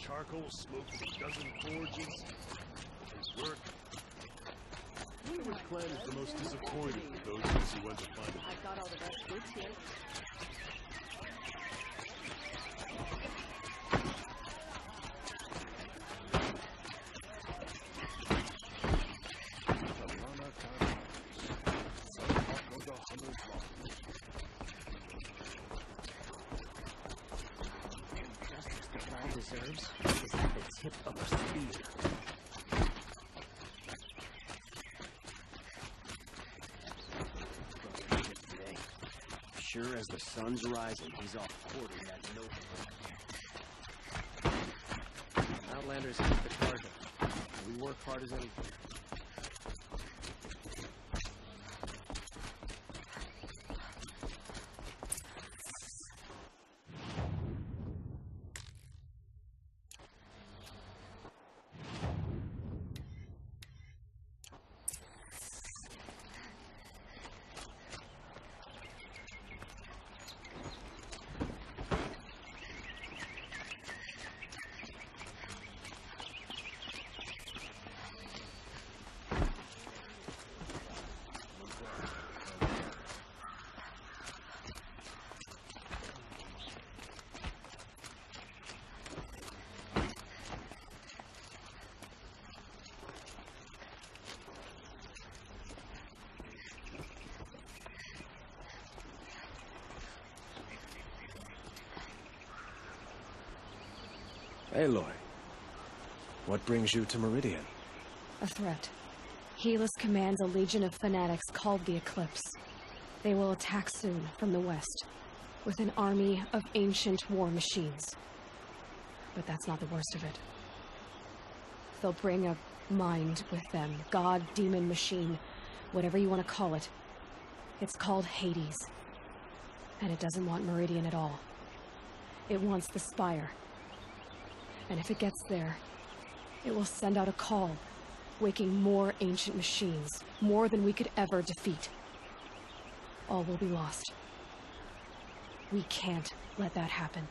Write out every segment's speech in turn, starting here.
charcoal smoke from a dozen forges. His work. I wonder which clan is the most disappointed with those who went to find it. I've got all the best goods here. Deserves is at the tip of a spear. Sure as the sun's rising, he's off courting that noble. Outlanders keep the cargo. We work hard as anything. Aloy, what brings you to Meridian? A threat. Helis commands a legion of fanatics called the Eclipse. They will attack soon from the west, with an army of ancient war machines. But that's not the worst of it. They'll bring a mind with them, god, demon, machine, whatever you want to call it. It's called Hades. And it doesn't want Meridian at all. It wants the Spire. And if it gets there, it will send out a call, waking more ancient machines, more than we could ever defeat. All will be lost. We can't let that happen.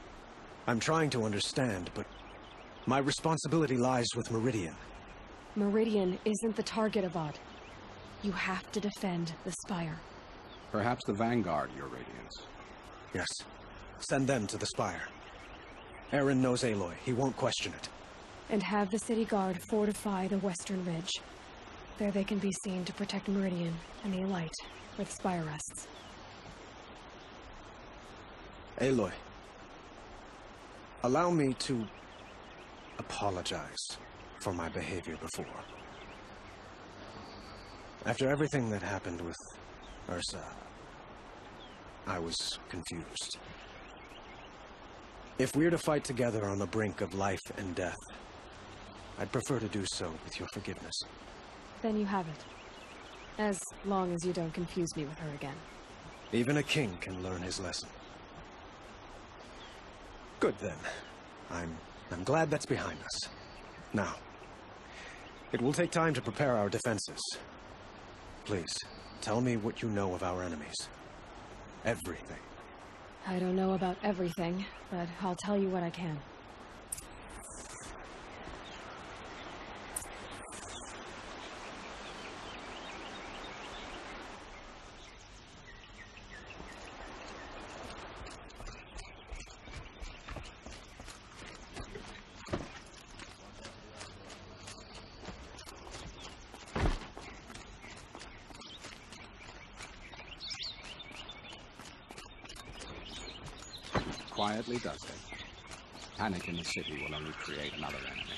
I'm trying to understand, but my responsibility lies with Meridian. Meridian isn't the target, Avad. You have to defend the Spire. Perhaps the Vanguard, Your Radiance. Yes. Send them to the Spire. Aaron knows Aloy. He won't question it. And have the city guard fortify the western ridge. There they can be seen to protect Meridian and the Elite, where the Spire rests. Aloy, allow me to apologize for my behavior before. After everything that happened with Ursa, I was confused. If we're to fight together on the brink of life and death, I'd prefer to do so with your forgiveness. Then you have it. As long as you don't confuse me with her again. Even a king can learn his lesson. Good then. I'm glad that's behind us. Now, it will take time to prepare our defenses. Please, tell me what you know of our enemies. Everything. I don't know about everything, but I'll tell you what I can. Quietly does it. Panic in the city will only create another enemy.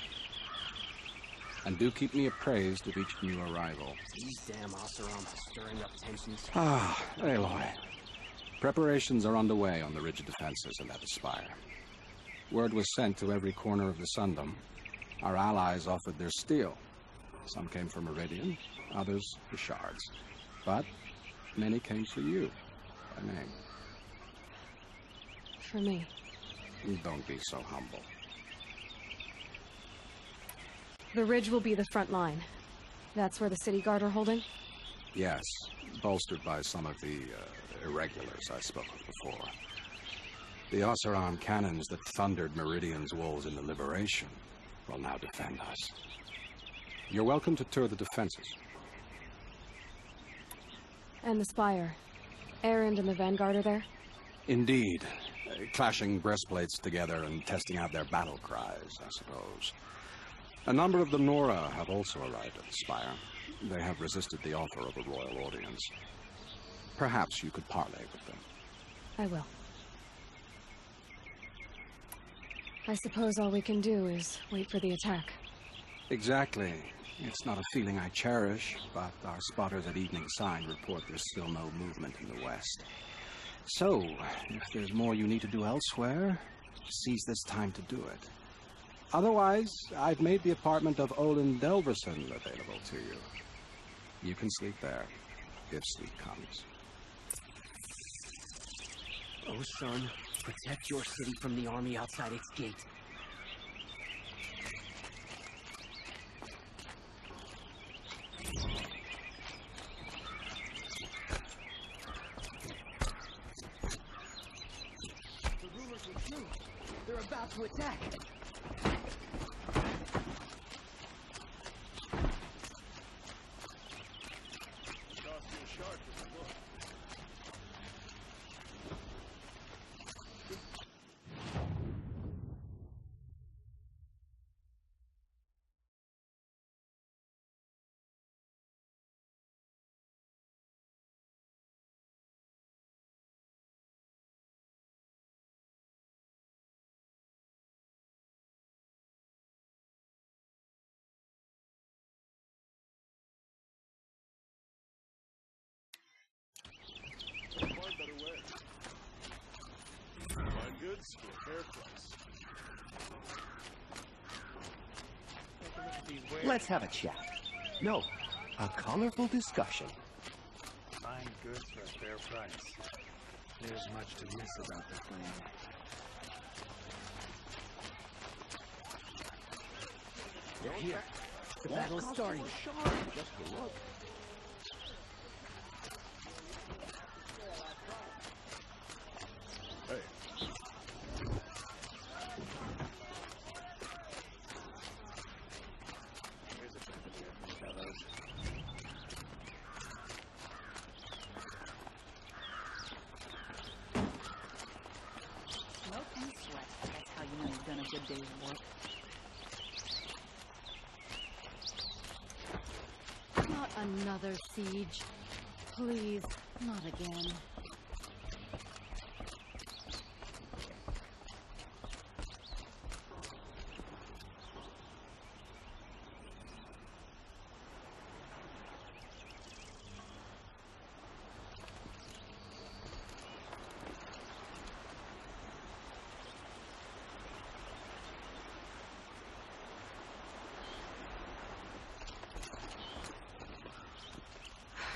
And do keep me appraised of each new arrival. These damn Oseroms are stirring up tensions. Ah, Aloy. Preparations are underway on the ridge of defenses and at the Spire. Word was sent to every corner of the Sundom. Our allies offered their steel. Some came for Meridian, others for shards. But many came for you, by name. For me. Don't be so humble. The ridge will be the front line. That's where the city guard are holding? Yes, bolstered by some of the irregulars I spoke of before. The Oseram cannons that thundered Meridian's walls in the Liberation will now defend us. You're welcome to tour the defenses. And the Spire. Erend and the Vanguard are there? Indeed. Clashing breastplates together and testing out their battle cries, I suppose. A number of the Nora have also arrived at the Spire. They have resisted the offer of a royal audience. Perhaps you could parley with them. I will. I suppose all we can do is wait for the attack. Exactly. It's not a feeling I cherish, but our spotters at Evening Sign report there's still no movement in the west. So, if there's more you need to do elsewhere, seize this time to do it. Otherwise, I've made the apartment of Olin Delverson available to you. You can sleep there, if sleep comes. Oh, son, protect your city from the army outside its gate. The rulers were true. They're about to attack. Goods for a fair price. Let's have a chat. No, a colorful discussion. Find goods for a fair price. There's much to miss about the plan. They're here. The battle's starting. Just a look. Hey. Here's a package, fellows. Smoke and sweat. That's how you know you've done a good day's work. Not another siege. Please, not again.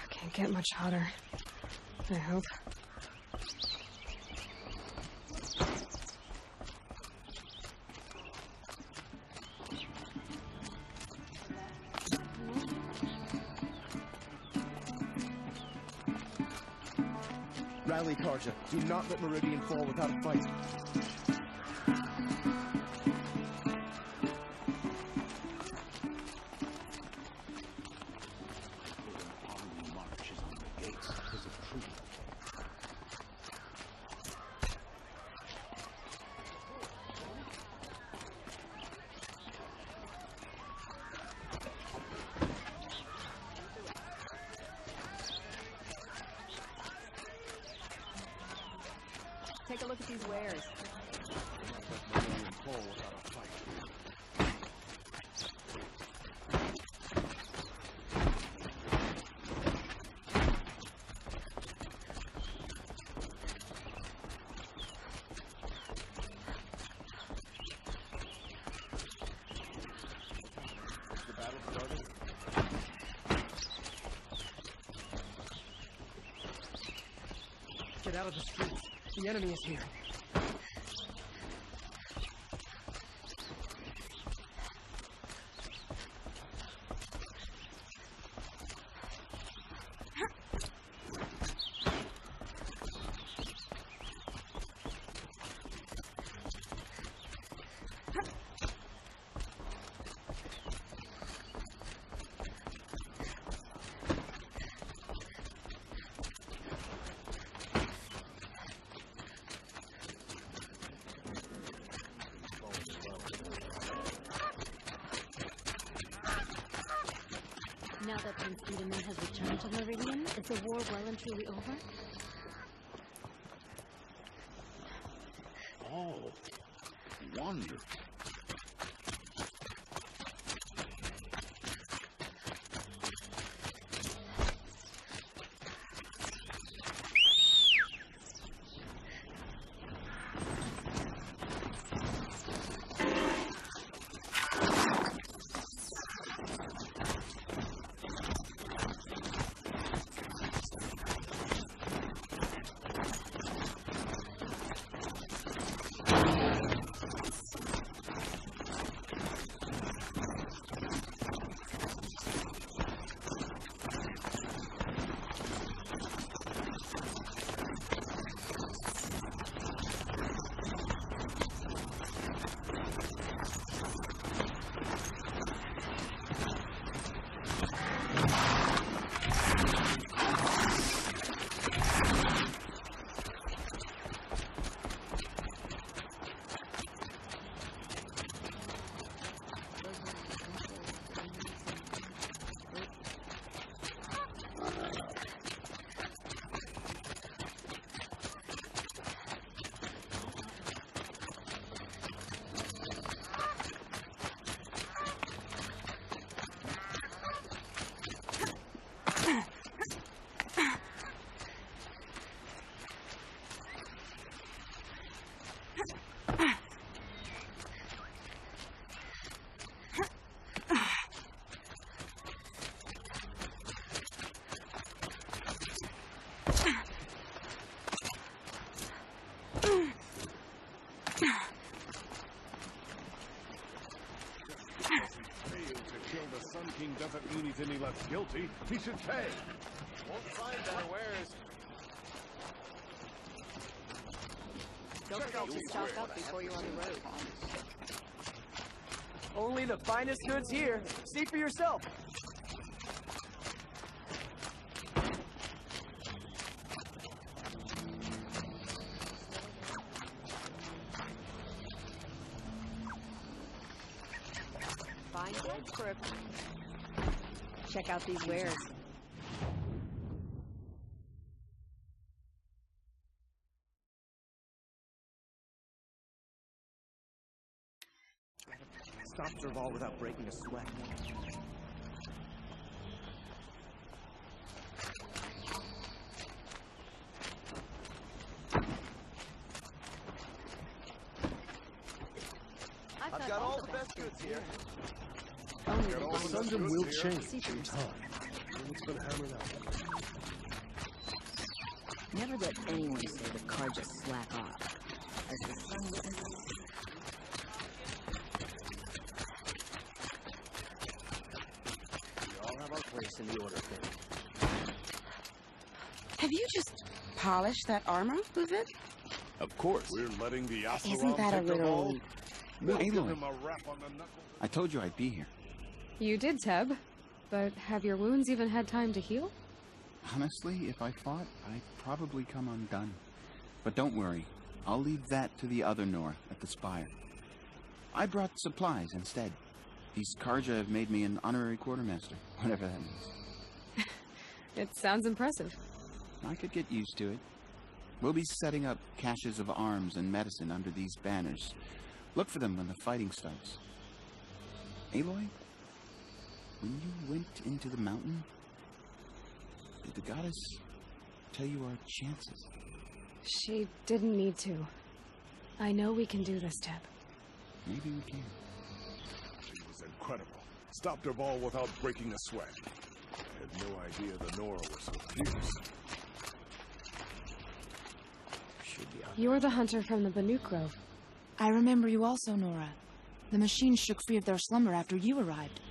Can't get much hotter, I hope. Rally, Tarja. Do not let Meridian fall without a fight. Take a look at these wares. Meridian fall without a fight. The battle started. Get out of the streets. The enemy is here. Since Eden has returned to Meridian, is the war well and truly over? Oh, wonderful. Sun King doesn't mean he's any less guilty. He should pay. Won't find our wares. Don't forget to stock up before you're on the road. Only the finest goods here. See for yourself. Fine goods for a... Check out these wares. Stop Serval without breaking a sweat. I've got all the best goods here. The Sundom will change in time. It's been hammered out. Never let anyone say the car just slack off. As the sun rises, We all have our place in the order thing. Have you just polished that armor, Luvit? Of course. We're letting the Acertar Isn't that a take the little... ball. We'll give Aloy. him a rap on the knuckles. I told you I'd be here. You did, Teb. But have your wounds even had time to heal? Honestly, if I fought, I'd probably come undone. But don't worry. I'll leave that to the other Nora at the Spire. I brought supplies instead. These Karja have made me an honorary quartermaster, whatever that means. It sounds impressive. I could get used to it. We'll be setting up caches of arms and medicine under these banners. Look for them when the fighting starts. Aloy, when you went into the mountain, did the goddess tell you our chances? She didn't need to. I know we can do this, Teb. Maybe we can. She was incredible. Stopped her ball without breaking a sweat. I had no idea the Nora was so fierce. Should be on. You're the hunter from the Banuk Grove. I remember you also, Nora. The machines shook free of their slumber after you arrived.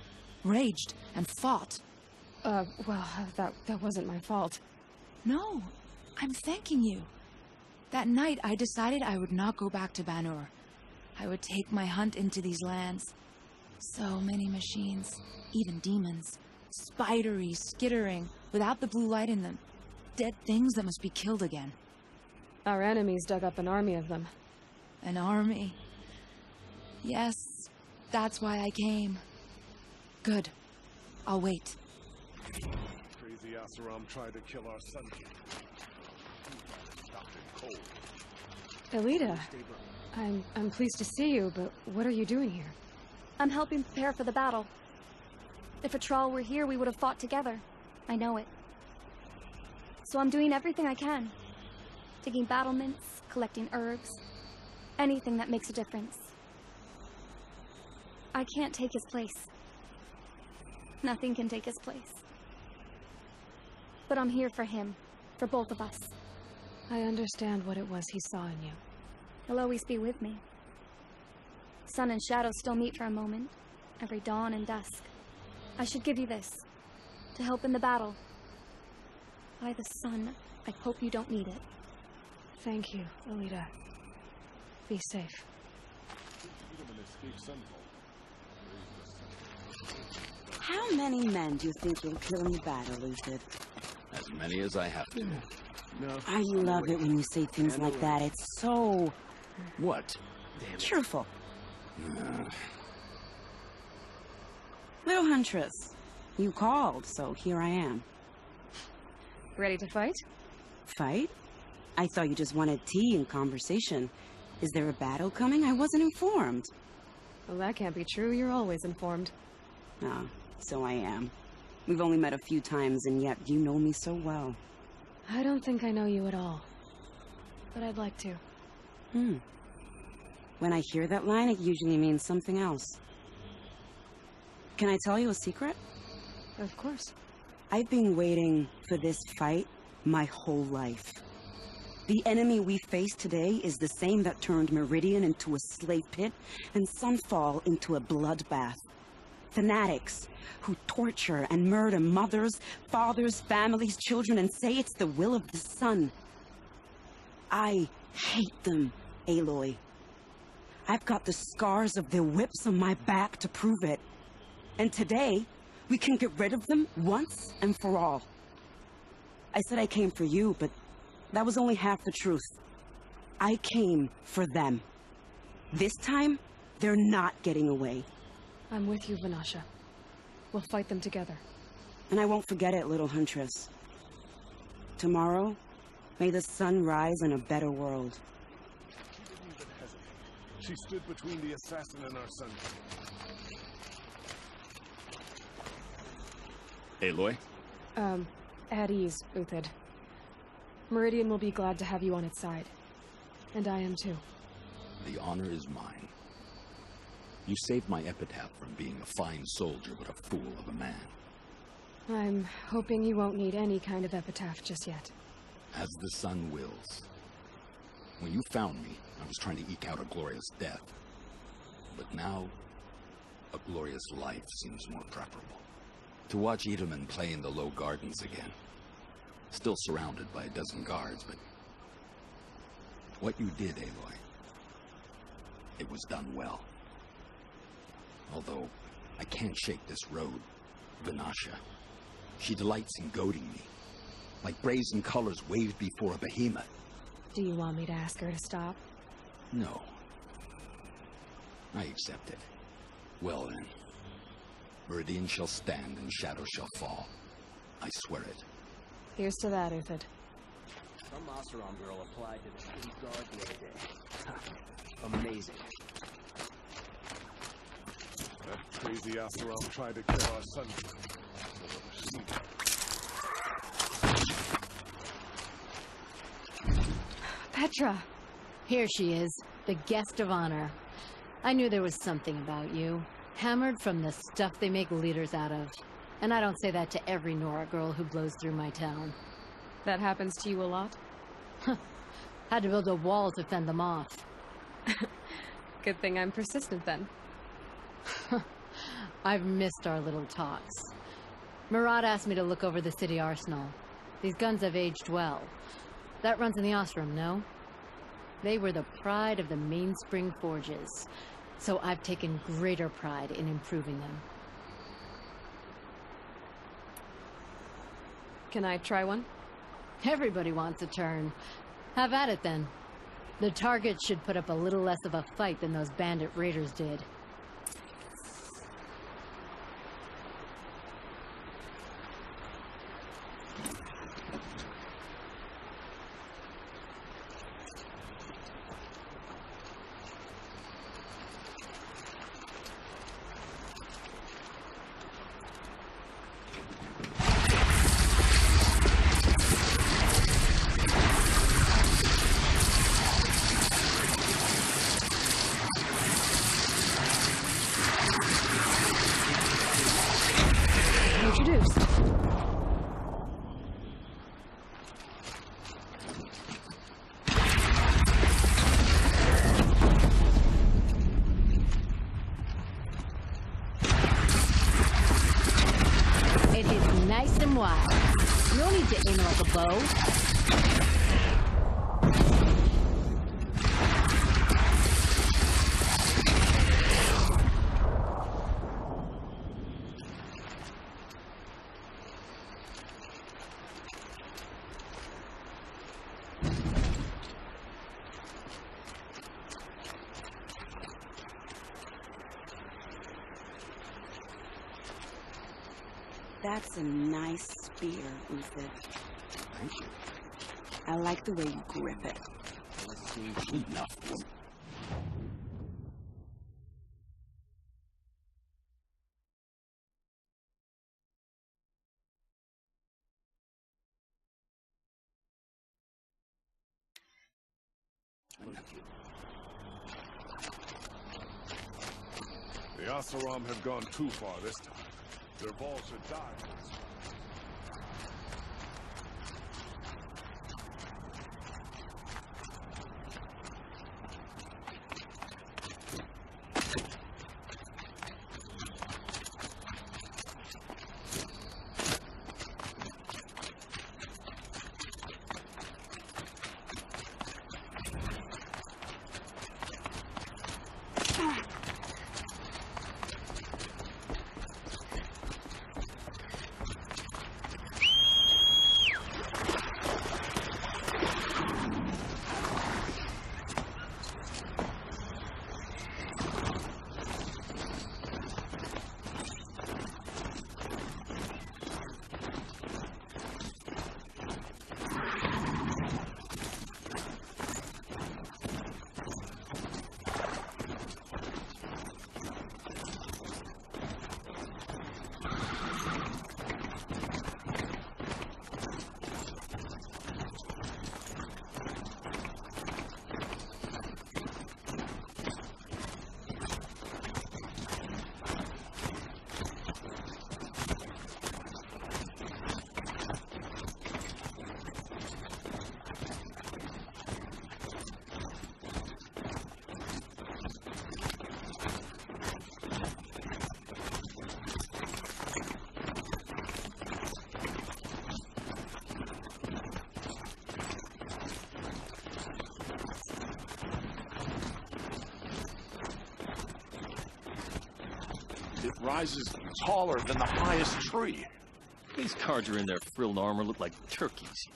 Raged and fought. Well, that wasn't my fault. No, I'm thanking you. That night, I decided I would not go back to Banur. I would take my hunt into these lands. So many machines, even demons. Spidery, skittering, without the blue light in them. Dead things that must be killed again. Our enemies dug up an army of them. An army. Yes, that's why I came. Good. I'll wait. Asaram tried to kill our son. Stopped him cold. Elita, I'm pleased to see you, but what are you doing here? I'm helping prepare for the battle. If Atral were here, we would have fought together. I know it. So I'm doing everything I can. Digging battlements, collecting herbs, anything that makes a difference. I can't take his place. Nothing can take his place. But I'm here for him, for both of us. I understand what it was he saw in you. He'll always be with me. Sun and shadow still meet for a moment, every dawn and dusk. I should give you this, to help in the battle. By the sun, I hope you don't need it. Thank you, Elita. Be safe. How many men do you think you'll kill in the battle, Lucid? As many as I have to. No. I love it when you say things like that. It's so... What? Cheerful. Little Huntress, you called, so here I am. Ready to fight? Fight? I thought you just wanted tea and conversation. Is there a battle coming? I wasn't informed. Well, that can't be true. You're always informed. Ah, so I am. We've only met a few times, and yet you know me so well. I don't think I know you at all. But I'd like to. When I hear that line, it usually means something else. Can I tell you a secret? Of course. I've been waiting for this fight my whole life. The enemy we face today is the same that turned Meridian into a slave pit and Sunfall into a bloodbath. Fanatics who torture and murder mothers, fathers, families, children, and say it's the will of the sun. I hate them, Aloy. I've got the scars of their whips on my back to prove it. And today, we can get rid of them once and for all. I said I came for you, but that was only half the truth. I came for them. This time, they're not getting away. I'm with you, Vanasha. We'll fight them together. And I won't forget it, little Huntress. Tomorrow, may the sun rise in a better world. She didn't even hesitate. She stood between the assassin and our son. Aloy? At ease, Uthid. Meridian will be glad to have you on its side. And I am too. The honor is mine. You saved my epitaph from being a fine soldier, but a fool of a man. I'm hoping you won't need any kind of epitaph just yet. As the sun wills. When you found me, I was trying to eke out a glorious death. But now, a glorious life seems more preferable. To watch Edelman play in the low gardens again. Still surrounded by a dozen guards, but... what you did, Aloy, it was done well. Although, I can't shake this road, Vanasha. She delights in goading me. Like brazen colors waved before a behemoth. Do you want me to ask her to stop? No. I accept it. Well then. Meridian shall stand and shadow shall fall. I swear it. Here's to that, Uthid. Some Asaram girl applied to the city guard the other day. Amazing. That crazy Asaram tried to kill our son. Petra! Here she is, the guest of honor. I knew there was something about you. Hammered from the stuff they make leaders out of. And I don't say that to every Nora girl who blows through my town. That happens to you a lot? Had to build a wall to fend them off. Good thing I'm persistent then. I've missed our little talks. Murad asked me to look over the city arsenal. These guns have aged well. That runs in the Ostrom, no? They were the pride of the Mainspring Forges. So I've taken greater pride in improving them. Can I try one? Everybody wants a turn. Have at it then. The target should put up a little less of a fight than those bandit raiders did. nice and wide. No need to aim like a bow. That's a nice spear, Uther. Thank you. I like the way you grip it. Enough. The Asaram have gone too far this time. Their balls are dying. It rises taller than the highest tree. These cards are in their frilled armor look like turkeys.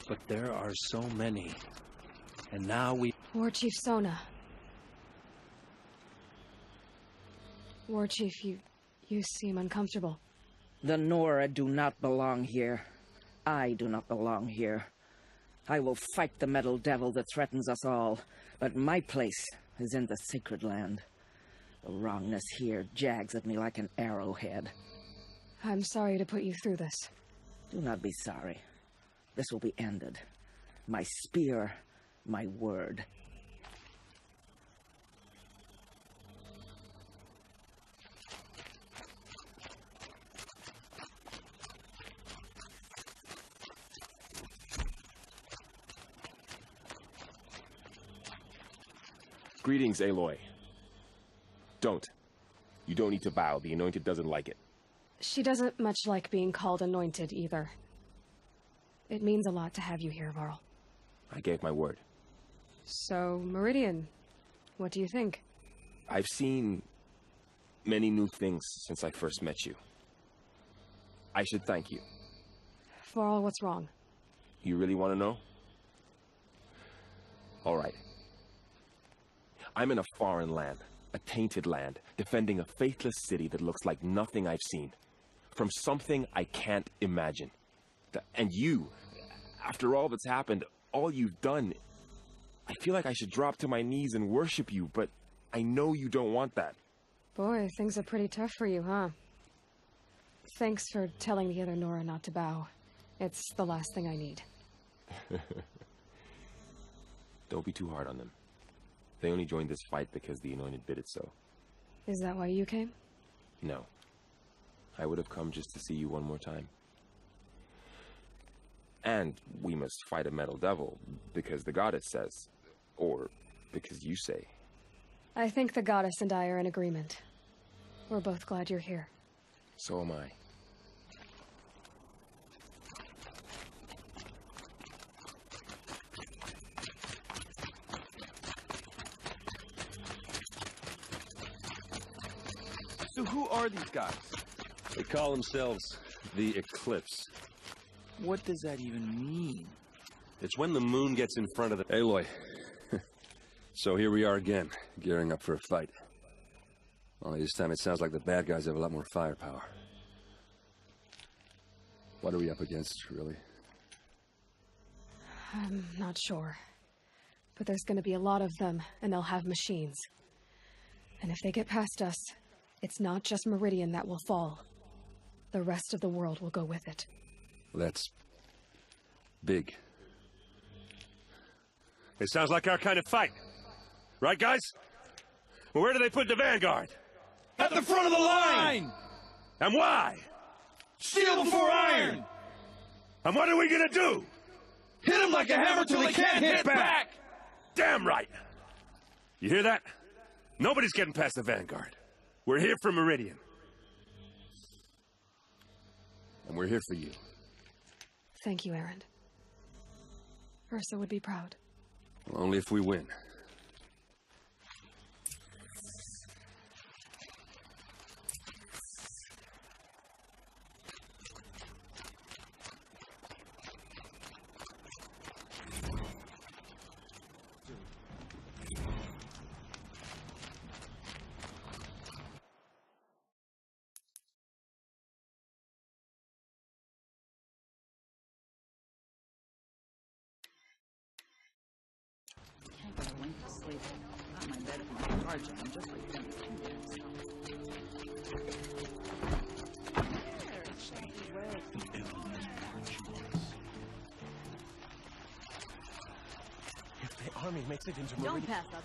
But there are so many. And now we... War Chief Sona. War Chief, you seem uncomfortable. The Nora do not belong here. I do not belong here. I will fight the metal devil that threatens us all, but my place is in the sacred land. The wrongness here jags at me like an arrowhead. I'm sorry to put you through this. Do not be sorry. This will be ended. My spear, my word. Greetings, Aloy. Don't. You don't need to bow. The Anointed doesn't like it. She doesn't much like being called Anointed, either. It means a lot to have you here, Varl. I gave my word. So, Meridian, what do you think? I've seen many new things since I first met you. I should thank you. Varl, what's wrong? You really want to know? All right. I'm in a foreign land. A tainted land, defending a faithless city that looks like nothing I've seen. From something I can't imagine. And you, after all that's happened, all you've done, I feel like I should drop to my knees and worship you, but I know you don't want that. Boy, things are pretty tough for you, huh? Thanks for telling the other Nora not to bow. It's the last thing I need. Don't be too hard on them. They only joined this fight because the Anointed bid it so. Is that why you came? No. I would have come just to see you one more time. And we must fight a metal devil, because the goddess says. Or because you say. I think the goddess and I are in agreement. We're both glad you're here. So am I. So who are these guys? They call themselves the Eclipse. What does that even mean? It's when the moon gets in front of the... Aloy. So here we are again, gearing up for a fight. Only this time it sounds like the bad guys have a lot more firepower. What are we up against, really? I'm not sure. But there's gonna be a lot of them, and they'll have machines. And if they get past us, it's not just Meridian that will fall. The rest of the world will go with it. That's... big. It sounds like our kind of fight. Right, guys? Well, where do they put the vanguard? At the front of the line! And why? Steel before iron! And what are we gonna do? Hit them like a hammer till they can't hit back! Damn right! You hear that? Nobody's getting past the vanguard. We're here for Meridian. And we're here for you. Thank you, Erend. Ursa would be proud. Well, only if we win. If the army makes it into Don't Meridian... pass up.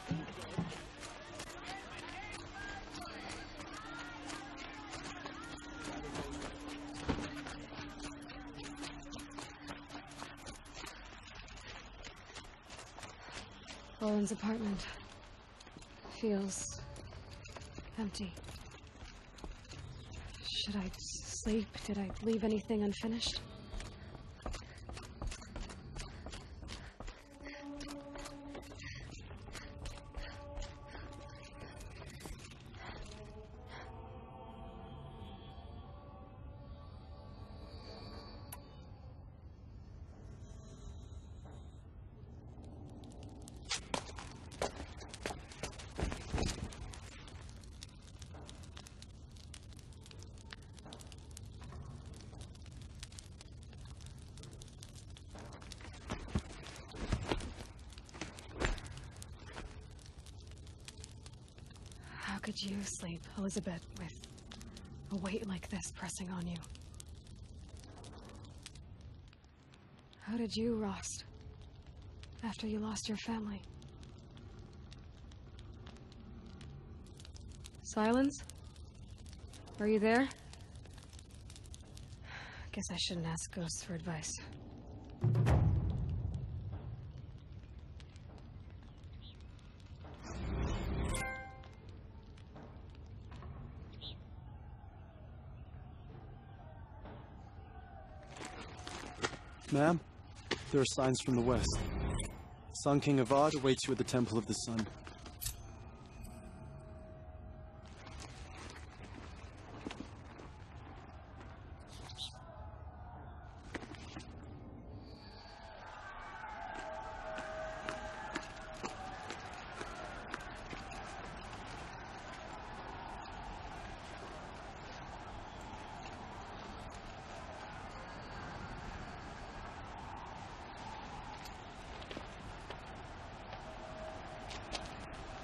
Owen's apartment feels empty. Should I sleep? Did I leave anything unfinished? How could you sleep, Elizabeth, with a weight like this pressing on you? How did you, Rost, after you lost your family? Silence? Are you there? Guess I shouldn't ask ghosts for advice. Ma'am, there are signs from the west. Sun King Avad awaits you at the Temple of the Sun.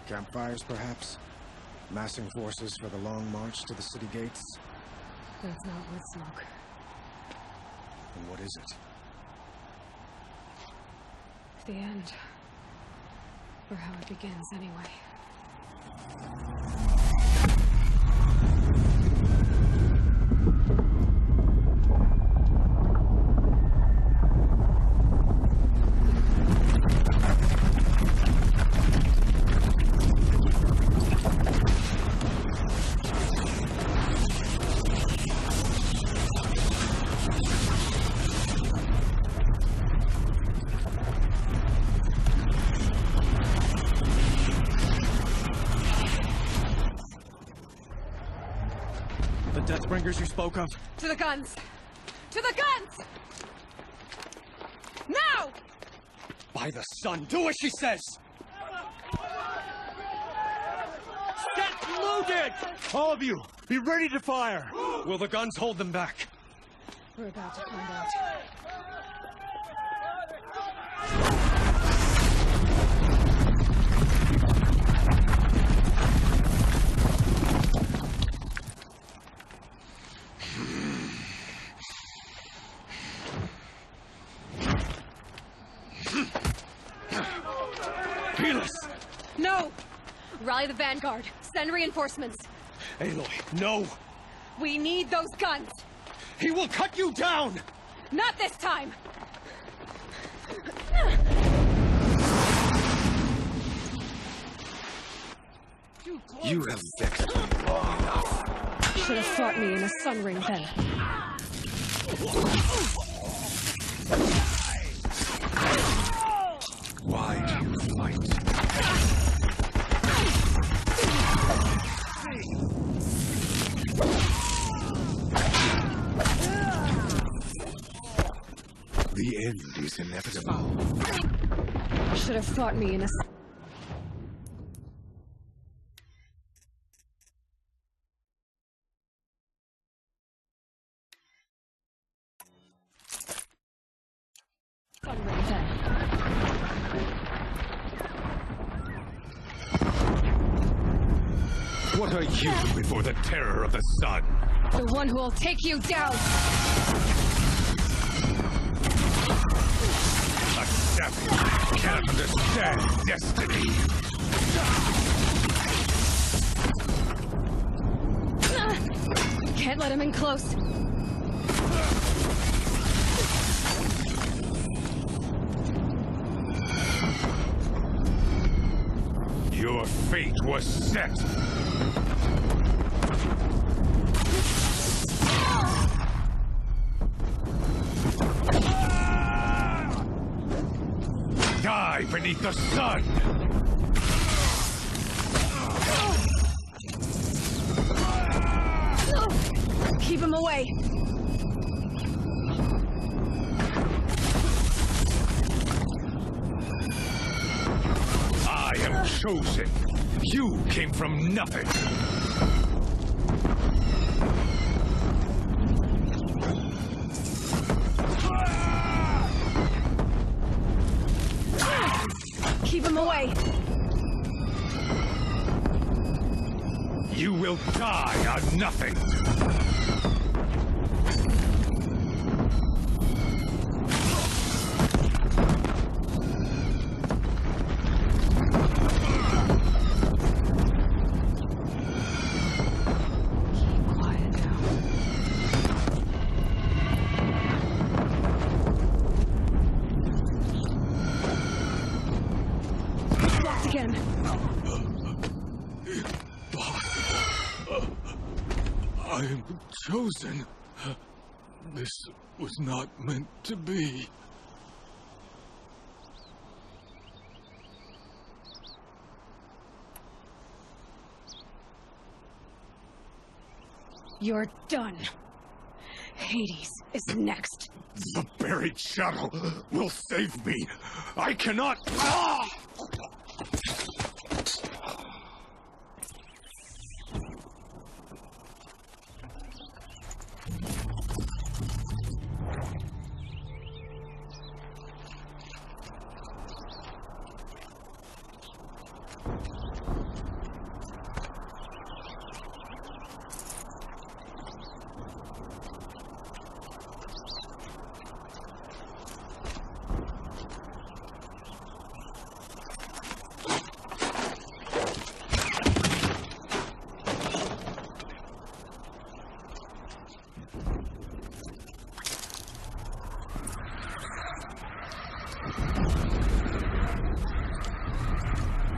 Campfires, perhaps? Massing forces for the long march to the city gates? That's not wood smoke. And what is it? The end. Or how it begins, anyway. The Deathbringers you spoke of? To the guns! To the guns! Now! By the sun, do as she says! Get loaded! All of you, be ready to fire! Will the guns hold them back? We're about to find out. No! Rally the vanguard. Send reinforcements. Aloy, no! We need those guns! He will cut you down! Not this time! You have vexed me long enough. Should have fought me in a sun ring then. Why do you fight? The end is inevitable. Should have fought me in a... sun ring then. What are you before the terror of the sun? The one who will take you down! A savage cannot understand destiny. Can't let him in close. Your fate was set. Die beneath the sun! Keep him away! I am chosen. You came from nothing. Keep him away! You will die on nothing. I am chosen. This was not meant to be. You're done. Hades is next. The buried shadow will save me. I cannot... Ah!